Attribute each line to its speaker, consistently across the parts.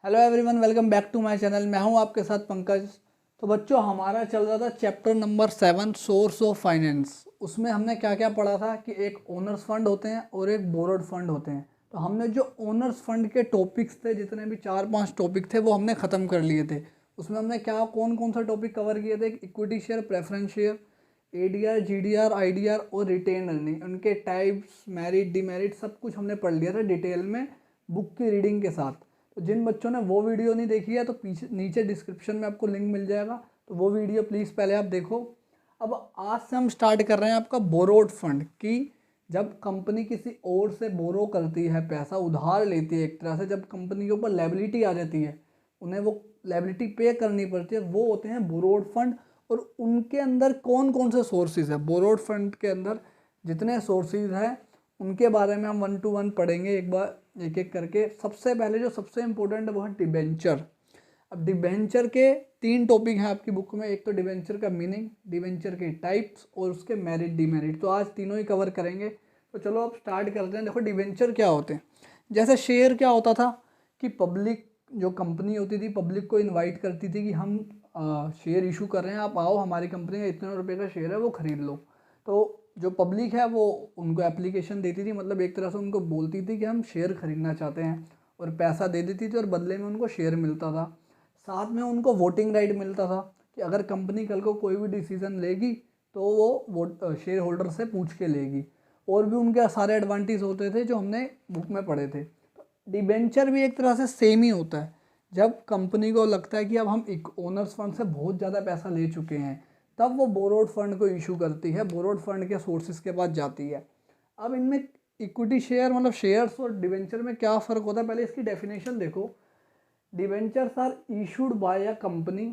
Speaker 1: Hello everyone, welcome back to my channel. मैं हूं आपके साथ पंकज। तो बच्चों, हमारा चल रहा था chapter number 7 source of finance. उसमें हमने क्या क्या पढ़ा था कि एक ओनर्स फंड होते हैं और एक बोरोड फंड होते हैं। तो हमने जो ओनर्स फंड के टॉपिक्स थे, जितने भी 4-5 टॉपिक थे, वो हमने ख़त्म कर लिए थे। उसमें हमने क्या कौन कौन सा टॉपिक कवर किए थे? Equity share, preference share, ADR, GDR, IDR और रिटेन अर्निंग, उनके टाइप्स, मेरिट, डिमेरिट, सब कुछ हमने पढ़ लिया था डिटेल में बुक की रीडिंग के साथ। तो जिन बच्चों ने वो वीडियो नहीं देखी है तो पीछे नीचे डिस्क्रिप्शन में आपको लिंक मिल जाएगा, तो वो वीडियो प्लीज़ पहले आप देखो। अब आज से हम स्टार्ट कर रहे हैं आपका बोरोड फंड कि जब कंपनी किसी और से बोरो करती है, पैसा उधार लेती है, एक तरह से जब कंपनी के ऊपर लायबिलिटी आ जाती है, उन्हें वो लायबिलिटी पे करनी पड़ती है, वो होते हैं बोरोड फंड। और उनके अंदर कौन कौन से सोर्सेज है? बोरोड फंड के अंदर जितने सोर्सेज हैं उनके बारे में हम 1 to 1 पढ़ेंगे, एक बार एक एक करके। सबसे पहले जो सबसे इम्पोर्टेंट है वो है डिबेंचर। अब डिबेंचर के 3 टॉपिक हैं आपकी बुक में। एक तो डिबेंचर का मीनिंग, डिबेंचर के टाइप्स और उसके मेरिट डिमेरिट। तो आज तीनों ही कवर करेंगे। तो चलो अब स्टार्ट करते हैं। देखो, डिबेंचर क्या होते हैं। जैसे शेयर क्या होता था कि पब्लिक, जो कंपनी होती थी, पब्लिक को इन्वाइट करती थी कि हम शेयर इशू कर रहे हैं, आप आओ, हमारी कंपनी का इतने रुपए का शेयर है, वो खरीद लो। तो जो पब्लिक है वो उनको एप्लीकेशन देती थी, मतलब एक तरह से उनको बोलती थी कि हम शेयर खरीदना चाहते हैं, और पैसा दे देती थी और बदले में उनको शेयर मिलता था। साथ में उनको वोटिंग राइट मिलता था कि अगर कंपनी कल को कोई भी डिसीजन लेगी तो वो वोट शेयर होल्डर से पूछ के लेगी। और भी उनके सारे एडवांटेज होते थे जो हमने बुक में पढ़े थे। तो डिबेंचर भी एक तरह से सेम ही होता है। जब कंपनी को लगता है कि अब हम एक ओनर्स फंड से बहुत ज़्यादा पैसा ले चुके हैं, तब वो बोरोड फंड को इशू करती है, बोरोड फंड के सोर्सेज के पास जाती है। अब इनमें इक्विटी शेयर मतलब शेयर्स और डिवेंचर में क्या फ़र्क होता है, पहले इसकी डेफिनेशन देखो। Debentures are issued by a company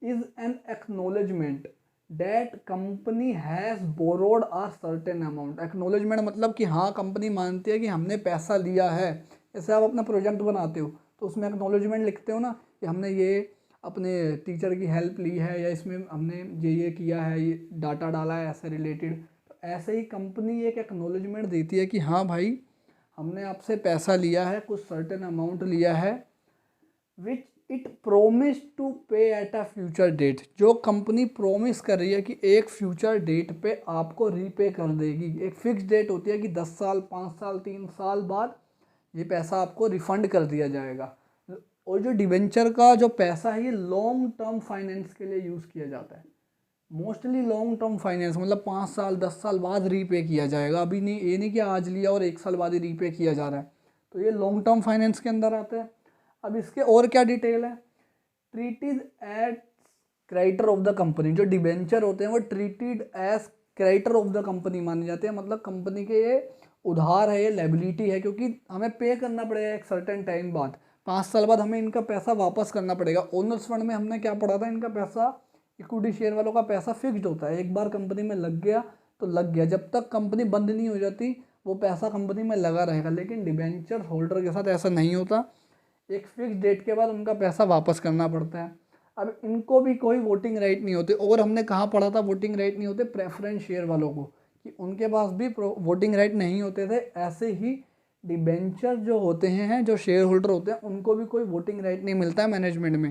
Speaker 1: is an acknowledgement that company has borrowed a certain amount. Acknowledgement मतलब कि हाँ, कंपनी मानती है कि हमने पैसा लिया है। जैसे आप अपना प्रोजेक्ट बनाते हो तो उसमें एक्नोलेजमेंट लिखते हो ना कि हमने ये अपने टीचर की हेल्प ली है, या इसमें हमने ये किया है, ये डाटा डाला है ऐसे रिलेटेड। तो ऐसे ही कंपनी एक एक्नोलेजमेंट देती है कि हाँ भाई, हमने आपसे पैसा लिया है, कुछ सर्टेन अमाउंट लिया है, विच इट प्रोमिस टू पे एट अ फ्यूचर डेट। जो कंपनी प्रोमिस कर रही है कि एक फ्यूचर डेट पे आपको रीपे कर देगी। एक फिक्स डेट होती है कि 10 साल, 5 साल, 3 साल बाद ये पैसा आपको रिफंड कर दिया जाएगा। और जो डिबेंचर का जो पैसा है, ये लॉन्ग टर्म फाइनेंस के लिए यूज़ किया जाता है। मोस्टली लॉन्ग टर्म फाइनेंस मतलब 5 साल, 10 साल बाद रीपे किया जाएगा। अभी नहीं, ये नहीं कि आज लिया और 1 साल बाद ही रीपे किया जा रहा है। तो ये लॉन्ग टर्म फाइनेंस के अंदर आता है। अब इसके और क्या डिटेल है? Treated as creditor of the company. जो डिबेंचर होते हैं वो treated as creditor of the company माने जाते हैं, मतलब कंपनी के ये उधार है, ये लायबिलिटी है, क्योंकि हमें पे करना पड़ेगा एक सर्टेन टाइम बाद। 5 साल बाद हमें इनका पैसा वापस करना पड़ेगा। ओनर्स फंड में हमने क्या पढ़ा था? इनका पैसा, इक्विटी शेयर वालों का पैसा फिक्स्ड होता है। एक बार कंपनी में लग गया तो लग गया, जब तक कंपनी बंद नहीं हो जाती वो पैसा कंपनी में लगा रहेगा। लेकिन डिबेंचर होल्डर के साथ ऐसा नहीं होता। एक फिक्स डेट के बाद उनका पैसा वापस करना पड़ता है। अब इनको भी कोई वोटिंग राइट नहीं होते। और हमने कहाँ पढ़ा था वोटिंग राइट नहीं होते? प्रेफरेंस शेयर वालों को, कि उनके पास भी वोटिंग राइट नहीं होते थे। ऐसे ही डिबेंचर जो होते हैं, जो शेयर होल्डर होते हैं, उनको भी कोई वोटिंग राइट नहीं मिलता है मैनेजमेंट में।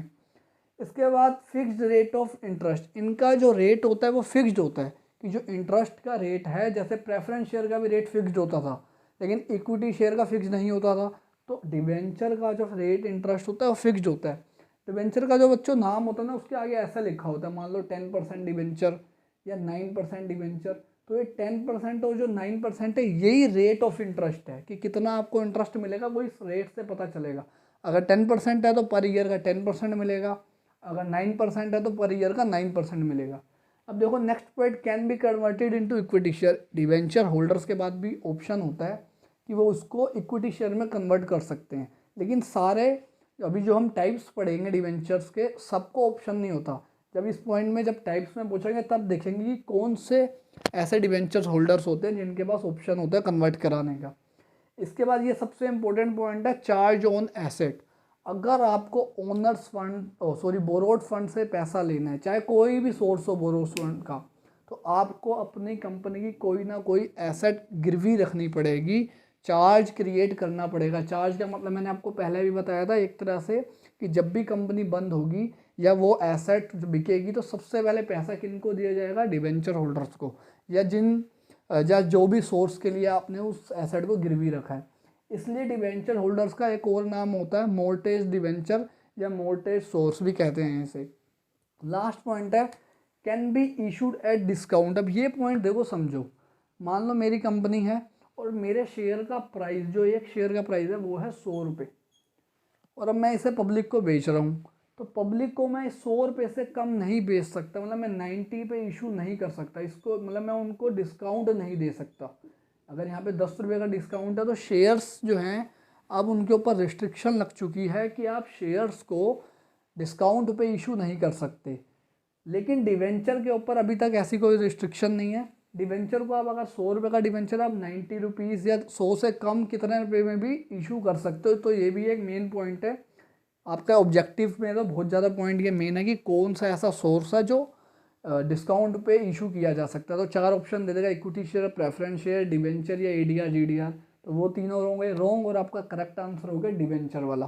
Speaker 1: इसके बाद फिक्स्ड रेट ऑफ इंटरेस्ट। इनका जो रेट होता है वो फिक्स्ड होता है, कि जो इंटरेस्ट का रेट है, जैसे प्रेफरेंस शेयर का भी रेट फिक्स्ड होता था, लेकिन इक्विटी शेयर का फिक्स नहीं होता था। तो डिबेंचर का जो रेट इंटरेस्ट होता है वो फिक्स्ड होता है। डिबेंचर का जो बच्चों नाम होता है ना, उसके आगे ऐसा लिखा होता है, मान लो 10% डिबेंचर या 9% डिबेंचर। तो ये 10% और जो 9% है, यही रेट ऑफ इंटरेस्ट है कि कितना आपको इंटरेस्ट मिलेगा, वो इस रेट से पता चलेगा। अगर 10% है तो पर ईयर का 10% मिलेगा, अगर 9% है तो पर ईयर का 9% मिलेगा। अब देखो, next point, can be converted into equity share. Debenture holders के बाद भी ऑप्शन होता है कि वो उसको इक्विटी शेयर में कन्वर्ट कर सकते हैं। लेकिन सारे अभी जो हम टाइप्स पढ़ेंगे डिवेंचर्स के, सबको ऑप्शन नहीं होता। जब इस पॉइंट में जब टाइप्स में पूछेंगे तब देखेंगे कि कौन से ऐसे डिवेंचर्स होल्डर्स होते हैं जिनके पास ऑप्शन होता है कन्वर्ट कराने का। इसके बाद ये सबसे इंपॉर्टेंट पॉइंट है, चार्ज ऑन एसेट। अगर आपको ओनर्स फंड, बोरोड फंड से पैसा लेना है, चाहे कोई भी सोर्स हो बोरोड फंड का, तो आपको अपनी कंपनी की कोई ना कोई एसेट गिरवी रखनी पड़ेगी, चार्ज क्रिएट करना पड़ेगा। चार्ज का मतलब मैंने आपको पहले भी बताया था एक तरह से कि जब भी कंपनी बंद होगी या वो एसेट बिकेगी तो सबसे पहले पैसा किनको दिया जाएगा, डिवेंचर होल्डर्स को, या जो भी सोर्स के लिए आपने उस एसेट को गिरवी रखा है। इसलिए डिवेंचर होल्डर्स का एक और नाम होता है मोर्टेज डिवेंचर या मोर्टेज सोर्स भी कहते हैं इसे। लास्ट पॉइंट है can be issued at discount. अब ये पॉइंट देखो समझो, मान लो मेरी कंपनी है और मेरे शेयर का प्राइस, जो एक शेयर का प्राइस है वो है 100 रुपये, और अब मैं इसे पब्लिक को बेच रहा हूँ, तो पब्लिक को मैं 100 रुपये से कम नहीं बेच सकता, मतलब मैं 90 पे इशू नहीं कर सकता इसको, मतलब मैं उनको डिस्काउंट नहीं दे सकता। अगर यहाँ पे 10 रुपये का डिस्काउंट है तो शेयर्स जो हैं अब उनके ऊपर रिस्ट्रिक्शन लग चुकी है कि आप शेयर्स को डिस्काउंट पे इशू नहीं कर सकते। लेकिन डिवेंचर के ऊपर अभी तक ऐसी कोई रिस्ट्रिक्शन नहीं है। डिवेंचर को आप अगर 100 रुपये का डिवेंचर आप 90 रुपीज़ या 100 से कम कितने रुपये में भी इशू कर सकते हो। तो ये भी एक मेन पॉइंट है आपका ऑब्जेक्टिव में। तो बहुत ज़्यादा पॉइंट ये मेन है कि कौन सा ऐसा सोर्स है जो डिस्काउंट पे इशू किया जा सकता है। तो 4 ऑप्शन दे देगा, equity share, preference share, debenture या एडीआर जीडीआर। तो वो तीनों होंगे रॉन्ग और आपका करेक्ट आंसर हो गया डिवेंचर वाला।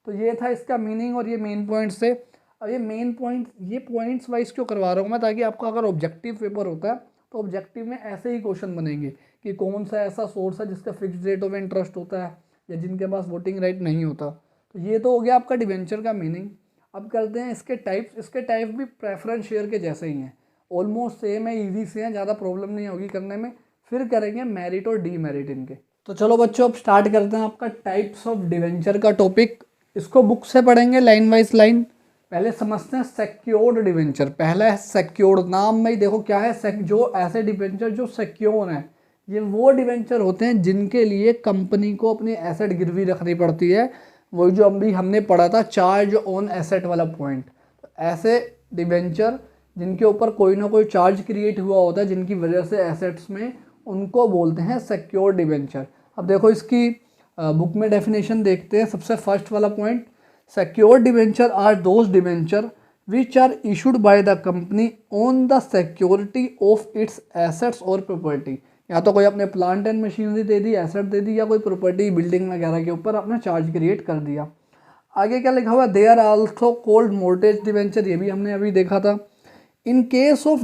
Speaker 1: तो ये था इसका मीनिंग और ये मेन पॉइंट्स थे। अब ये मेन पॉइंट, ये पॉइंट्स वाइज क्यों करवा रहा हूँ मैं, ताकि आपका अगर ऑब्जेक्टिव पेपर होता है तो ऑब्जेक्टिव में ऐसे ही क्वेश्चन बनेंगे कि कौन सा ऐसा सोर्स है जिसका फिक्स्ड रेट ऑफ इंटरेस्ट होता है या जिनके पास वोटिंग राइट नहीं होता। तो ये तो हो गया आपका डिवेंचर का मीनिंग। अब करते हैं इसके टाइप्स। इसके टाइप भी प्रेफरेंस शेयर के जैसे ही हैं, ऑलमोस्ट सेम है, ईजी से हैं, ज़्यादा प्रॉब्लम नहीं होगी करने में। फिर करेंगे मेरिट और डीमेरिट इनके। तो चलो बच्चों अब स्टार्ट करते हैं आपका टाइप्स ऑफ डिवेंचर का टॉपिक। इसको बुक से पढ़ेंगे लाइन वाइज लाइन। पहले समझते हैं सिक्योर्ड डिवेंचर। पहला है सिक्योर्ड। नाम में ही देखो क्या है, जो ऐसे डिवेंचर जो सिक्योर हैं, ये वो डिवेंचर होते हैं जिनके लिए कंपनी को अपनी एसेट गिरवी रखनी पड़ती है। वही जो अभी हमने पढ़ा था चार्ज ऑन एसेट वाला पॉइंट। तो ऐसे डिवेंचर जिनके ऊपर कोई ना कोई चार्ज क्रिएट हुआ होता है जिनकी वजह से एसेट्स में, उनको बोलते हैं सिक्योर्ड डिवेंचर। अब देखो इसकी बुक में डेफिनेशन देखते हैं। सबसे फर्स्ट वाला point, secured debenture are those debenture which are issued by the company on the security of its assets or property। या तो कोई अपने प्लांट एंड मशीनरी दे दी, एसेट दे दी, या कोई प्रॉपर्टी बिल्डिंग वगैरह के ऊपर अपना चार्ज क्रिएट कर दिया। आगे क्या लिखा हुआ, they are also called mortgage debenture. ये भी हमने अभी देखा था। In case of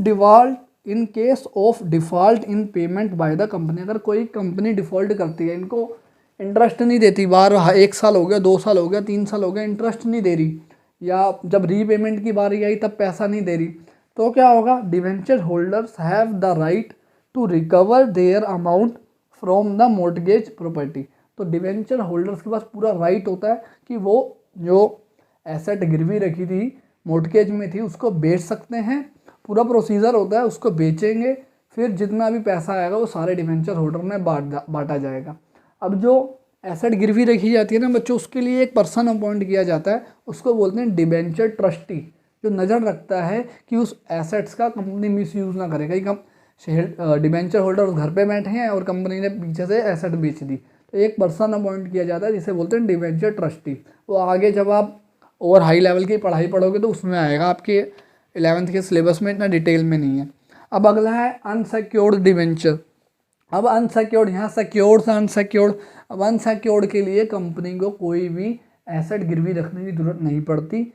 Speaker 1: default in payment by the company. अगर कोई कंपनी डिफॉल्ट करती है, इनको इंटरेस्ट नहीं देती, बार 1 साल हो गया, 2 साल हो गया, 3 साल हो गया, इंटरेस्ट नहीं दे रही, या जब रीपेमेंट की बारी आई तब पैसा नहीं दे रही, तो क्या होगा, debenture holders have the right to recover their amount from the mortgage property. तो डिवेंचर होल्डर्स के पास पूरा राइट होता है कि वो जो एसेट गिरवी रखी थी, मॉर्टगेज में थी, उसको बेच सकते हैं। पूरा प्रोसीजर होता है, उसको बेचेंगे, फिर जितना भी पैसा आएगा वो सारे डिवेंचर होल्डर में बांटा जाएगा। अब जो एसेट गिरवी रखी जाती है ना बच्चों, उसके लिए एक पर्सन अपॉइंट किया जाता है, उसको बोलते हैं डिवेंचर ट्रस्टी, जो नज़र रखता है कि उस एसेट्स का कंपनी मिसयूज़ ना करे। कहीं डिवेंचर होल्डर घर पे बैठे हैं और कंपनी ने पीछे से एसेट बेच दी, तो एक पर्सन अपॉइंट किया जाता है जिसे बोलते हैं डिवेंचर ट्रस्टी। वो आगे जब आप और हाई लेवल की पढ़ाई पढ़ोगे तो उसमें आएगा, आपके 11th के सिलेबस में इतना डिटेल में नहीं है। अब अगला है अनसिक्योर्ड डिवेंचर। अब अनसिक्योर्ड, यहाँ सिक्योर्ड से अनसिक्योर्ड। अब अनसिक्योर्ड के लिए कंपनी को कोई भी एसेट गिरवी रखने की जरूरत नहीं पड़ती।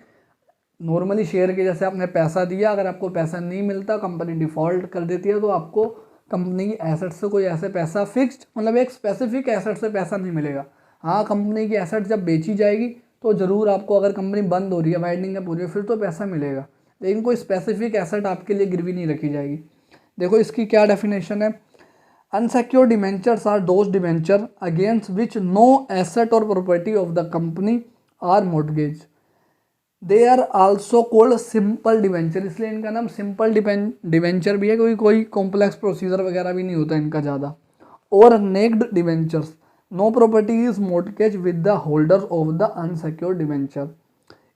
Speaker 1: नॉर्मली शेयर के जैसे आपने पैसा दिया, अगर आपको पैसा नहीं मिलता, कंपनी डिफ़ॉल्ट कर देती है, तो आपको कंपनी की एसेट से कोई ऐसे पैसा फिक्स्ड, मतलब एक स्पेसिफिक एसेट से पैसा नहीं मिलेगा। हाँ, कंपनी की एसेट जब बेची जाएगी तो ज़रूर आपको, अगर कंपनी बंद हो रही है, वाइंडिंग अप हो रही है, फिर तो पैसा मिलेगा, लेकिन कोई स्पेसिफिक एसेट आपके लिए गिरवी नहीं रखी जाएगी। देखो इसकी क्या डेफिनेशन है, unsecured debentures are those debenture against which no asset or property of the company are mortgaged. They are also called simple debenture। इसलिए इनका नाम सिंपल डिवेंचर भी है, क्योंकि कोई कॉम्प्लेक्स प्रोसीजर वगैरह भी नहीं होता इनका ज़्यादा। और naked debentures, no property is mortgaged with the holders of the unsecured debenture.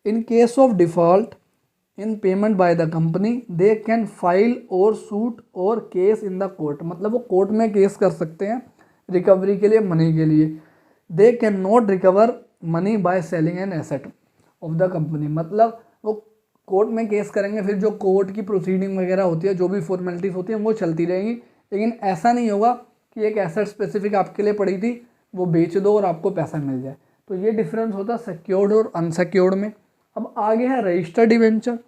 Speaker 1: In case of default in payment by the company, they can file और सूट और केस इन द कोर्ट। मतलब वो कोर्ट में case कर सकते हैं recovery के लिए, मनी के लिए। They can not recover money by selling an asset of the company. मतलब वो कोर्ट में केस करेंगे, फिर जो कोर्ट की प्रोसीडिंग वगैरह होती है, जो भी फॉर्मेलिटीज़ होती हैं वो चलती रहेंगी, लेकिन ऐसा नहीं होगा कि एक एसेट स्पेसिफिक आपके लिए पड़ी थी, वो बेच दो और आपको पैसा मिल जाए। तो ये डिफरेंस होता है सिक्योर्ड और अनसिक्योर्ड में। अब आगे है रजिस्टर्ड डिवेंचर।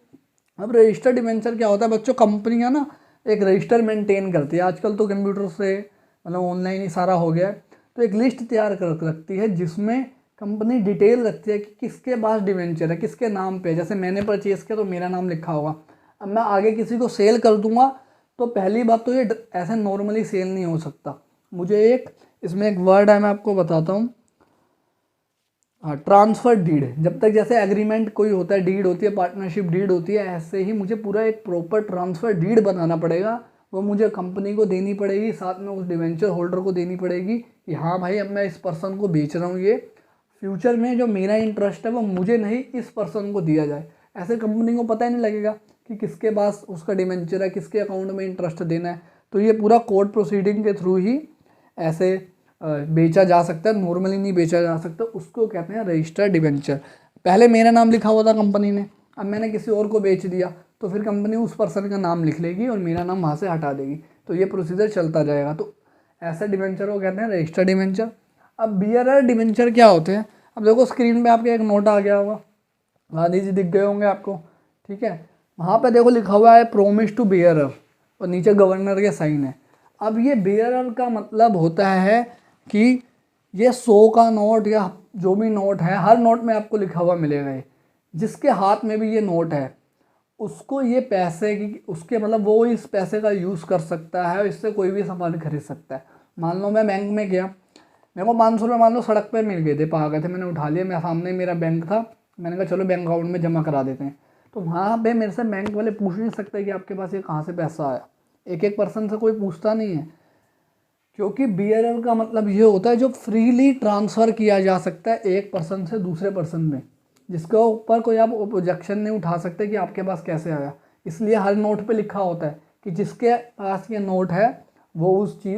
Speaker 1: अब रजिस्टर्ड डिवेंचर क्या होता है बच्चों, कंपनियां ना एक रजिस्टर मेंटेन करती है। आजकल तो कंप्यूटर से मतलब ऑनलाइन ही सारा हो गया है। तो एक लिस्ट तैयार कर रखती है जिसमें कंपनी डिटेल रखती है कि किसके पास डिवेंचर है, किसके नाम पे। जैसे मैंने परचेज़ किया तो मेरा नाम लिखा होगा। अब मैं आगे किसी को सेल कर दूंगा तो पहली बात तो ये ऐसे नॉर्मली सेल नहीं हो सकता। मुझे इसमें एक वर्ड है, मैं आपको बताता हूँ। हाँ, ट्रांसफ़र डीड। जब तक जैसे एग्रीमेंट कोई होता है, डीड होती है, पार्टनरशिप डीड होती है, ऐसे ही मुझे पूरा एक प्रॉपर ट्रांसफ़र डीड बनाना पड़ेगा। वो मुझे कंपनी को देनी पड़ेगी, साथ में उस डिवेंचर होल्डर को देनी पड़ेगी कि हाँ भाई अब मैं इस पर्सन को बेच रहा हूँ, ये फ्यूचर में जो मेरा इंटरेस्ट है वो मुझे नहीं इस पर्सन को दिया जाए। ऐसे कंपनी को पता ही नहीं लगेगा कि किसके पास उसका डिवेंचर है, किसके अकाउंट में इंटरेस्ट देना है। तो ये पूरा कोर्ट प्रोसीडिंग के थ्रू ही ऐसे बेचा जा सकता है, नॉर्मली नहीं बेचा जा सकता। उसको कहते हैं रजिस्टर्ड डिवेंचर। पहले मेरा नाम लिखा हुआ था कंपनी ने, अब मैंने किसी और को बेच दिया तो फिर कंपनी उस पर्सन का नाम लिख लेगी और मेरा नाम वहाँ से हटा देगी। तो ये प्रोसीजर चलता जाएगा। तो ऐसे डिवेंचर को कहते हैं रजिस्टर्ड डिवेंचर। अब बियरर डिवेंचर क्या होते हैं, अब देखो स्क्रीन पे आपके एक नोट आ गया होगा, गांधी जी दिख गए होंगे आपको, ठीक है। वहाँ पे देखो लिखा हुआ है प्रोमिस टू बियरर और नीचे गवर्नर के साइन है। अब ये बियरर का मतलब होता है कि ये 100 का नोट या जो भी नोट है, हर नोट में आपको लिखा हुआ मिलेगा ये, जिसके हाथ में भी ये नोट है उसको ये पैसे की, उसके मतलब वो इस पैसे का यूज़ कर सकता है, इससे कोई भी सामान खरीद सकता है। मान लो मैं बैंक में गया, मेरे को 500 रुपये मान लो सड़क पे मिल गए थे, पा गए थे, मैंने उठा लिया, मेरे सामने मेरा बैंक था, मैंने कहा चलो बैंक अकाउंट में जमा करा देते हैं। तो वहाँ पे मेरे से बैंक वाले पूछ नहीं सकते कि आपके पास ये कहाँ से पैसा आया। एक एक पर्सन से कोई पूछता नहीं है, क्योंकि बियरर का मतलब ये होता है जो फ्रीली ट्रांसफ़र किया जा सकता है एक पर्सन से दूसरे पर्सन में, जिसके ऊपर कोई आप ऑब्जेक्शन नहीं उठा सकते कि आपके पास कैसे आया। इसलिए हर नोट पे लिखा होता है कि जिसके पास ये नोट है वो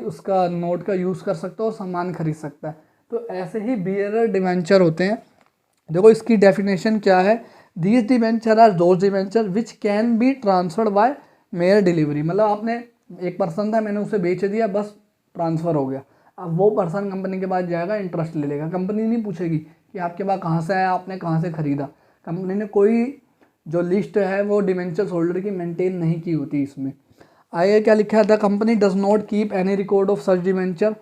Speaker 1: उसका नोट का यूज़ कर सकता है और सामान खरीद सकता है। तो ऐसे ही बियरर डिवेंचर होते हैं। देखो इसकी डेफिनेशन क्या है, these debenture are those debenture which can be transferred by mere delivery. मतलब आपने एक पर्सन था, मैंने उसे बेच दिया, बस ट्रांसफ़र हो गया। अब वो पर्सन कंपनी के पास जाएगा, इंटरेस्ट ले लेगा। कंपनी नहीं पूछेगी कि आपके पास कहाँ से आया, आपने कहाँ से ख़रीदा। कंपनी ने कोई जो लिस्ट है वो डिवेंचर होल्डर की मेंटेन नहीं की होती। इसमें आगे क्या लिखा है, the company does not keep any record of such debenture,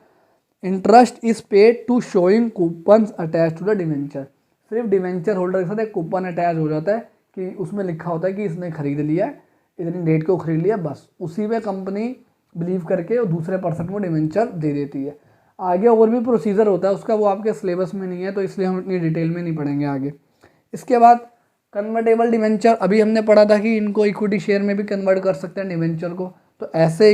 Speaker 1: interest is paid to showing coupons attach to the debenture. सिर्फ डिवेंचर होल्डर के साथ एक कूपन अटैच हो जाता है कि उसमें लिखा होता है कि इसने खरीद लिया है, इतनी डेट को खरीद लिया, बस उसी पे कंपनी बिलीव करके और दूसरे पर्सन को डिवेंचर दे देती है। आगे और भी प्रोसीजर होता है उसका, वो आपके सिलेबस में नहीं है तो इसलिए हम इतनी डिटेल में नहीं पढ़ेंगे आगे। इसके बाद कन्वर्टेबल डिवेंचर, अभी हमने पढ़ा था कि इनको इक्विटी शेयर में भी कन्वर्ट कर सकते हैं डिवेंचर को। तो ऐसे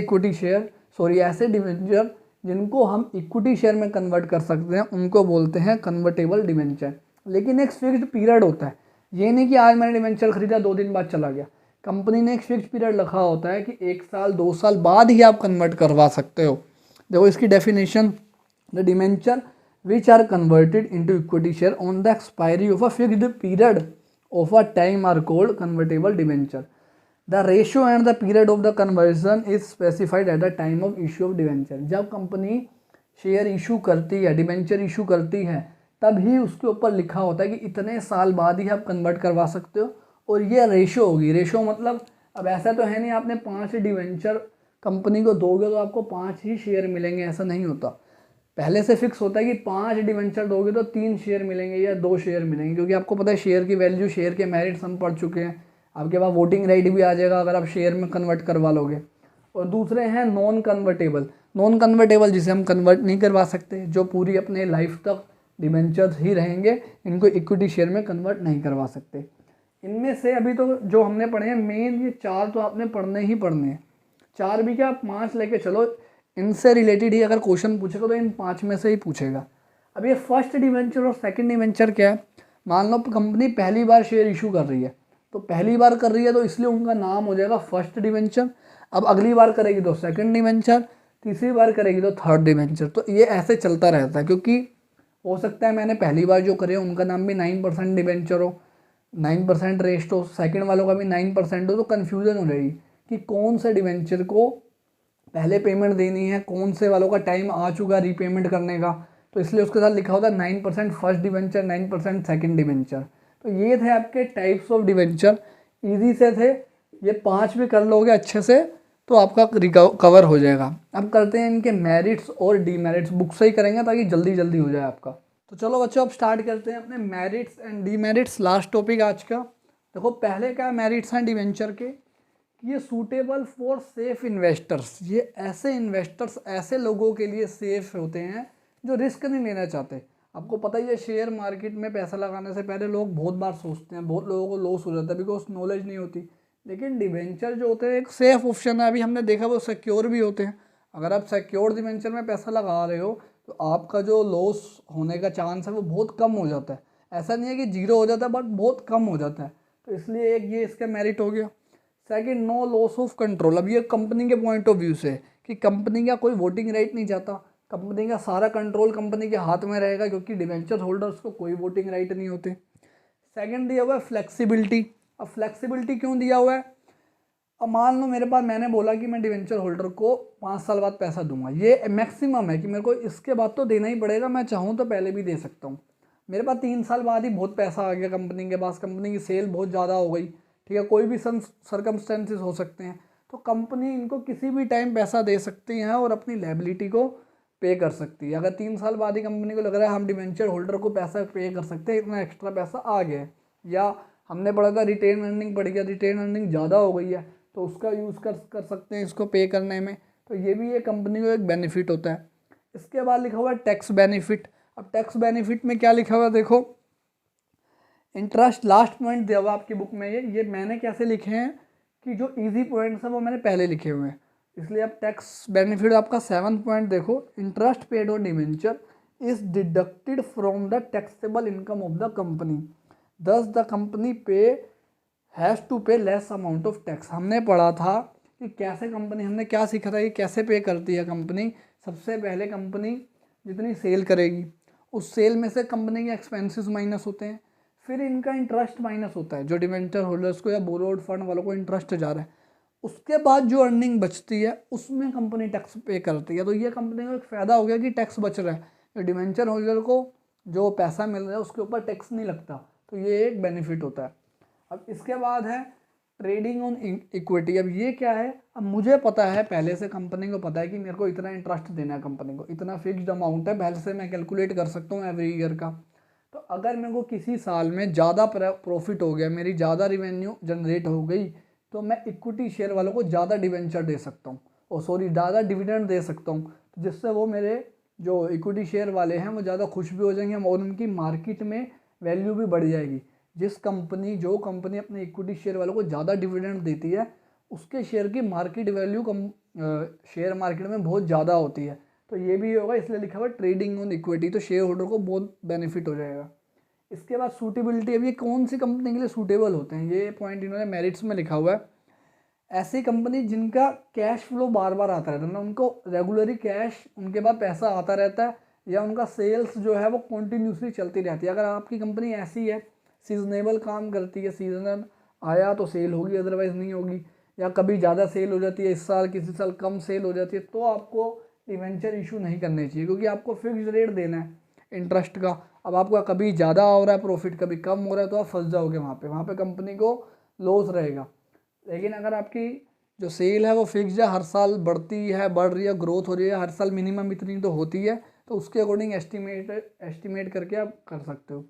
Speaker 1: ऐसे डिवेंचर जिनको हम इक्विटी शेयर में कन्वर्ट कर सकते हैं उनको बोलते हैं कन्वर्टेबल डिवेंचर। लेकिन एक फिक्स्ड पीरियड होता है, ये नहीं कि आज मैंने डिवेंचर खरीदा 2 दिन बाद चला गया। कंपनी ने एक फिक्स्ड पीरियड रखा होता है कि 1 साल 2 साल बाद ही आप कन्वर्ट करवा सकते हो। देखो इसकी definition, the debenture which are converted into equity share on the expiry of a fixed period of a time are called convertible debenture. The ratio and the period of the conversion is specified at the time of issue of debenture. जब company share issue करती है, debenture issue करती है, तभी उसके ऊपर लिखा होता है कि इतने साल बाद ही आप कन्वर्ट करवा सकते हो और ये रेशो होगी। रेशो मतलब अब ऐसा तो है नहीं आपने 5 डिवेंचर कंपनी को दोगे तो आपको 5 ही शेयर मिलेंगे, ऐसा नहीं होता। पहले से फिक्स होता है कि 5 डिवेंचर दोगे तो 3 शेयर मिलेंगे या 2 शेयर मिलेंगे, क्योंकि आपको पता है शेयर की वैल्यू, शेयर के मेरिट्स हम पढ़ चुके हैं। आपके पास वोटिंग राइट भी आ जाएगा अगर आप शेयर में कन्वर्ट करवा लोगे। और दूसरे हैं नॉन कन्वर्टेबल जिसे हम कन्वर्ट नहीं करवा सकते, जो पूरी अपने लाइफ तक डिवेंचर्स ही रहेंगे, इनको इक्विटी शेयर में कन्वर्ट नहीं करवा सकते। इनमें से अभी तो जो हमने पढ़े हैं मेन ये 4 तो आपने पढ़ने ही पढ़ने हैं। 4 भी क्या, 5 लेके चलो, इनसे रिलेटेड ही अगर क्वेश्चन पूछेगा तो इन 5 में से ही पूछेगा। अब ये फर्स्ट डिवेंचर और सेकंड डिवेंचर क्या है, मान लो कंपनी पहली बार शेयर इशू कर रही है, तो पहली बार कर रही है तो इसलिए उनका नाम हो जाएगा फर्स्ट डिवेंचर। अब अगली बार करेगी तो सेकंड डिवेंचर, तीसरी बार करेगी तो थर्ड डिवेंचर। तो ये ऐसे चलता रहता है, क्योंकि हो सकता है मैंने पहली बार जो करे उनका नाम भी 9% डिवेंचर हो, 9% रेस्ट हो, सेकंड वालों का भी 9% हो, तो कन्फ्यूज़न हो रहेगी कि कौन से डिवेंचर को पहले पेमेंट देनी है, कौन से वालों का टाइम आ चुका रीपेमेंट करने का। तो इसलिए उसके साथ लिखा होता है 9% फर्स्ट डिवेंचर, 9% सेकंड डिवेंचर। तो ये थे आपके टाइप्स ऑफ डिवेंचर, ईजी से थे, ये 5 भी कर लोगे अच्छे से तो आपका कवर हो जाएगा। अब करते हैं इनके मेरिट्स और डीमेरिट्स, बुक से ही करेंगे ताकि जल्दी जल्दी हो जाए आपका। तो चलो बच्चों अब स्टार्ट करते हैं अपने merits and demerits, last topic आज का। देखो पहले क्या मेरिट्स हैं डिवेंचर के, ये सूटेबल फॉर सेफ इन्वेस्टर्स, ये ऐसे इन्वेस्टर्स, ऐसे लोगों के लिए सेफ होते हैं जो रिस्क नहीं लेना चाहते। आपको पता ही है शेयर मार्केट में पैसा लगाने से पहले लोग बहुत बार सोचते हैं, बहुत लोगों को लॉस हो जाता है बिकॉज नॉलेज नहीं होती। लेकिन डिवेंचर जो होते हैं एक सेफ ऑप्शन है, अभी हमने देखा वो सिक्योर भी होते हैं। अगर आप सिक्योर डिवेंचर में पैसा लगा रहे हो तो आपका जो लॉस होने का चांस है वो बहुत कम हो जाता है। ऐसा नहीं है कि जीरो हो जाता है, बट बहुत कम हो जाता है। तो इसलिए एक ये इसका मेरिट हो गया। Second, no loss of control. अब ये कंपनी के पॉइंट ऑफ व्यू से कि कंपनी का कोई वोटिंग राइट नहीं चाहता, कंपनी का सारा कंट्रोल कंपनी के हाथ में रहेगा क्योंकि डिवेंचर होल्डर्स को कोई वोटिंग राइट नहीं होते। सेकंड दिया हुआ है फ्लेक्सिबिलिटी। अब फ्लेक्सिबिलिटी क्यों दिया हुआ है, अब मान लो मेरे पास, मैंने बोला कि मैं डिवेंचर होल्डर को 5 साल बाद पैसा दूंगा, ये मैक्सिमम है कि मेरे को इसके बाद तो देना ही पड़ेगा, मैं चाहूँ तो पहले भी दे सकता हूँ। मेरे पास 3 साल बाद ही बहुत पैसा आ गया कंपनी के पास, कंपनी की सेल बहुत ज़्यादा हो गई, ठीक है, कोई भी सरकमस्टेंसेस हो सकते हैं, तो कंपनी इनको किसी भी टाइम पैसा दे सकती है और अपनी लायबिलिटी को पे कर सकती है। अगर 3 साल बाद ही कंपनी को लग रहा है हम डिवेंचर होल्डर को पैसा पे कर सकते हैं, इतना एक्स्ट्रा पैसा आ गया है, या हमने पढ़ा था रिटेन अर्निंग बढ़ गया, रिटेन अर्निंग ज़्यादा हो गई है, तो उसका यूज़ कर सकते हैं इसको पे करने में। तो ये भी ये कंपनी को एक बेनिफिट होता है। इसके बाद लिखा हुआ है टैक्स बेनिफिट। अब टैक्स बेनिफिट में क्या लिखा हुआ है देखो, इंटरेस्ट, लास्ट पॉइंट दिया हुआ आपकी बुक में, ये मैंने कैसे लिखे हैं कि जो इजी पॉइंट्स हैं वो मैंने पहले लिखे हुए हैं, इसलिए अब टैक्स बेनिफिट आपका 7th पॉइंट देखो, interest paid on debenture is deducted from the taxable income of the company, दस द कंपनी पे हैज़ टू पे लेस अमाउंट ऑफ टैक्स। हमने पढ़ा था कि कैसे कंपनी, हमने क्या सीखा था कि कैसे पे करती है कंपनी। सबसे पहले कंपनी जितनी सेल करेगी उस सेल में से कंपनी के एक्सपेंसेस माइनस होते हैं, फिर इनका इंटरेस्ट माइनस होता है जो डिवेंचर होल्डर्स को या बोरोड फंड वालों को इंटरेस्ट जा रहा है, उसके बाद जो अर्निंग बचती है उसमें कंपनी टैक्स पे करती है। तो ये कंपनी को एक फ़ायदा हो गया कि टैक्स बच रहा है, जो डिवेंचर होल्डर को जो पैसा मिल रहा है उसके ऊपर टैक्स नहीं लगता, तो ये एक बेनिफिट होता है। अब इसके बाद है ट्रेडिंग ऑन इक्विटी। अब ये क्या है, अब मुझे पता है पहले से, कंपनी को पता है कि मेरे को इतना इंटरेस्ट देना है कंपनी को, इतना फिक्स्ड अमाउंट है, पहले से मैं कैलकुलेट कर सकता हूँ एवरी ईयर का। तो अगर मेरे को किसी साल में ज़्यादा प्रॉफिट हो गया, मेरी ज़्यादा रिवेन्यू जनरेट हो गई, तो मैं इक्विटी शेयर वालों को ज़्यादा डिवेंचर दे सकता हूँ, ज़्यादा डिविडेंड दे सकता हूँ, जिससे वो मेरे जो इक्विटी शेयर वाले हैं वो ज़्यादा खुश भी हो जाएंगे और उनकी मार्केट में वैल्यू भी बढ़ जाएगी। जो कंपनी अपने इक्विटी शेयर वालों को ज़्यादा डिविडेंड देती है उसके शेयर की मार्केट वैल्यू शेयर मार्केट में बहुत ज़्यादा होती है। तो ये भी होगा, इसलिए लिखा हुआ ट्रेडिंग ऑन इक्विटी, तो शेयर होल्डर को बहुत बेनिफिट हो जाएगा। इसके बाद सूटेबिलिटी, अब ये कौन सी कंपनी के लिए सूटेबल होते हैं, ये पॉइंट इन्होंने मेरिट्स में लिखा हुआ है। ऐसी कंपनी जिनका कैश फ्लो बार बार आता रहता है, मतलब उनको रेगुलरली कैश, उनके पास पैसा आता रहता है, या उनका सेल्स जो है वो कंटिन्यूसली चलती रहती है। अगर आपकी कंपनी ऐसी है, सीजनेबल काम करती है, सीजनल आया तो सेल होगी अदरवाइज नहीं होगी, या कभी ज़्यादा सेल हो जाती है इस साल, किसी साल कम सेल हो जाती है, तो आपको डिवेंचर इशू नहीं करने चाहिए, क्योंकि आपको फिक्स्ड रेट देना है इंटरेस्ट का। अब आपका कभी ज़्यादा हो रहा है प्रॉफिट, कभी कम हो रहा है, तो आप फंस जाओगे वहाँ पे कंपनी को लॉस रहेगा। लेकिन अगर आपकी जो सेल है वो फिक्स्ड है, हर साल बढ़ती है, बढ़ रही है, ग्रोथ हो रही है, हर साल मिनिमम इतनी तो होती है, तो उसके अकॉर्डिंग एस्टिमेट करके आप कर सकते हो।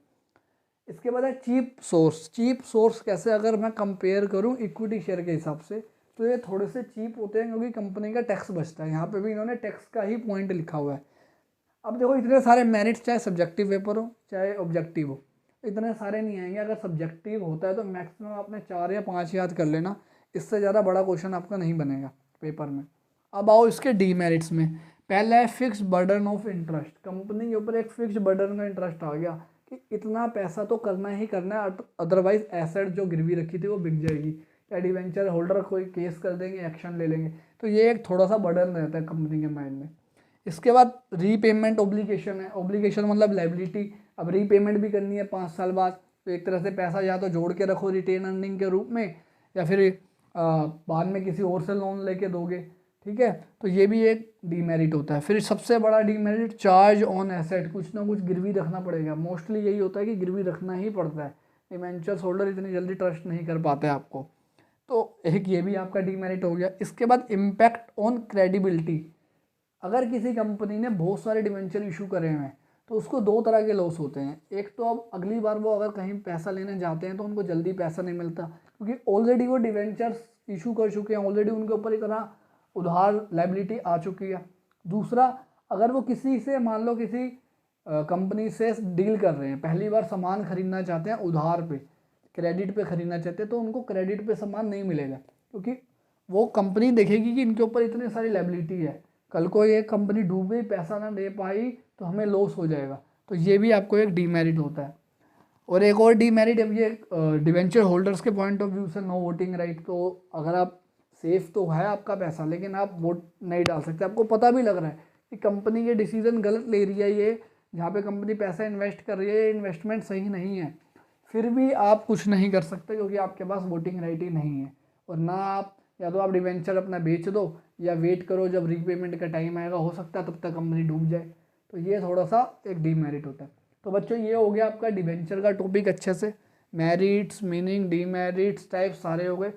Speaker 1: इसके बाद है चीप सोर्स। चीप सोर्स कैसे, अगर मैं कंपेयर करूं इक्विटी शेयर के हिसाब से, तो ये थोड़े से चीप होते हैं क्योंकि कंपनी का टैक्स बचता है। यहाँ पे भी इन्होंने टैक्स का ही पॉइंट लिखा हुआ है। अब देखो इतने सारे मेरिट्स, चाहे सब्जेक्टिव पेपर हो चाहे ऑब्जेक्टिव हो, इतने सारे नहीं आएंगे। अगर सब्जेक्टिव होता है तो मैक्सिमम आपने 4 या 5 याद कर लेना, इससे ज़्यादा बड़ा क्वेश्चन आपका नहीं बनेगा पेपर में। अब आओ इसके डीमेरिट्स में। पहला है fix burden of interest. Company के ऊपर एक फिक्स बर्डन का इंटरेस्ट आ गया कि इतना पैसा तो करना ही करना है, अदरवाइज एसेट जो गिरवी रखी थी वो बिक जाएगी, या डिवेंचर होल्डर कोई केस कर देंगे, एक्शन ले लेंगे। तो ये एक थोड़ा सा बर्डन रहता है कंपनी के माइंड में। इसके बाद रीपेमेंट ओब्लिगेशन है। ओब्लिगेशन मतलब लायबिलिटी। अब रीपेमेंट भी करनी है 5 साल बाद, तो एक तरह से पैसा या तो जोड़ के रखो रिटेन अर्निंग के रूप में, या फिर बाद में किसी और से लोन लेके दोगे, ठीक है। तो ये भी एक डीमेरिट होता है। फिर सबसे बड़ा डीमेरिट चार्ज ऑन एसेट, कुछ ना कुछ गिरवी रखना पड़ेगा। मोस्टली यही होता है कि गिरवी रखना ही पड़ता है, डिबेंचर्स होल्डर इतनी जल्दी ट्रस्ट नहीं कर पाते आपको। तो एक ये भी आपका डीमेरिट हो गया। इसके बाद इम्पैक्ट ऑन क्रेडिबिलिटी। अगर किसी कंपनी ने बहुत सारे डिबेंचर इशू करे हुए हैं तो उसको दो तरह के लॉस होते हैं। एक तो अब अगली बार वो अगर कहीं पैसा लेने जाते हैं तो उनको जल्दी पैसा नहीं मिलता, क्योंकि ऑलरेडी वो डिबेंचर्स इशू कर चुके हैं, ऑलरेडी उनके ऊपर एक तरह उधार लाइबिलिटी आ चुकी है। दूसरा, अगर वो किसी से मान लो किसी कंपनी से डील कर रहे हैं, पहली बार सामान खरीदना चाहते हैं उधार पे, क्रेडिट पे खरीदना चाहते हैं, तो उनको क्रेडिट पे सामान नहीं मिलेगा, क्योंकि वो कंपनी देखेगी कि इनके ऊपर इतनी सारी लाइबिलिटी है, कल को ये कंपनी डूब गई, पैसा ना दे पाई तो हमें लॉस हो जाएगा। तो ये भी आपको एक डीमेरिट होता है। और एक और डीमेरिट अब ये डिवेंचर होल्डर्स के पॉइंट ऑफ व्यू से, नो वोटिंग राइट। तो अगर आप सेफ तो है आपका पैसा, लेकिन आप वोट नहीं डाल सकते, आपको पता भी लग रहा है कि कंपनी के डिसीजन गलत ले रही है, ये जहाँ पे कंपनी पैसा इन्वेस्ट कर रही है ये इन्वेस्टमेंट सही नहीं है, फिर भी आप कुछ नहीं कर सकते क्योंकि आपके पास वोटिंग राइट ही नहीं है। और ना आप, या तो आप डिवेंचर अपना बेच दो या वेट करो जब रीपेमेंट का टाइम आएगा, हो सकता है तब तक कंपनी डूब जाए। तो ये थोड़ा सा एक डीमेरिट होता है। तो बच्चों ये हो गया आपका डिवेंचर का टॉपिक अच्छे से, मेरिट्स, मीनिंग, डीमेरिट्स, टाइप सारे हो गए।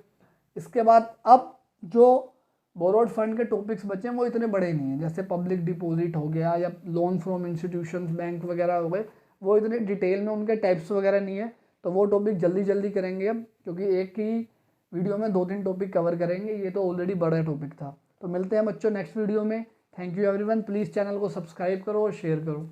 Speaker 1: इसके बाद अब जो बोरोड फंड के टॉपिक्स बचे हैं वो इतने बड़े नहीं हैं, जैसे पब्लिक डिपॉजिट हो गया या लोन फ्रॉम इंस्टीट्यूशंस, बैंक वगैरह हो गए, वो इतने डिटेल में उनके टाइप्स वगैरह नहीं है। तो वो टॉपिक जल्दी जल्दी करेंगे अब, क्योंकि एक ही वीडियो में 2-3 टॉपिक कवर करेंगे, ये तो ऑलरेडी बड़ा टॉपिक था। तो मिलते हैं बच्चों नेक्स्ट वीडियो में। Thank you everyone, please channel को सब्सक्राइब करो और शेयर करो।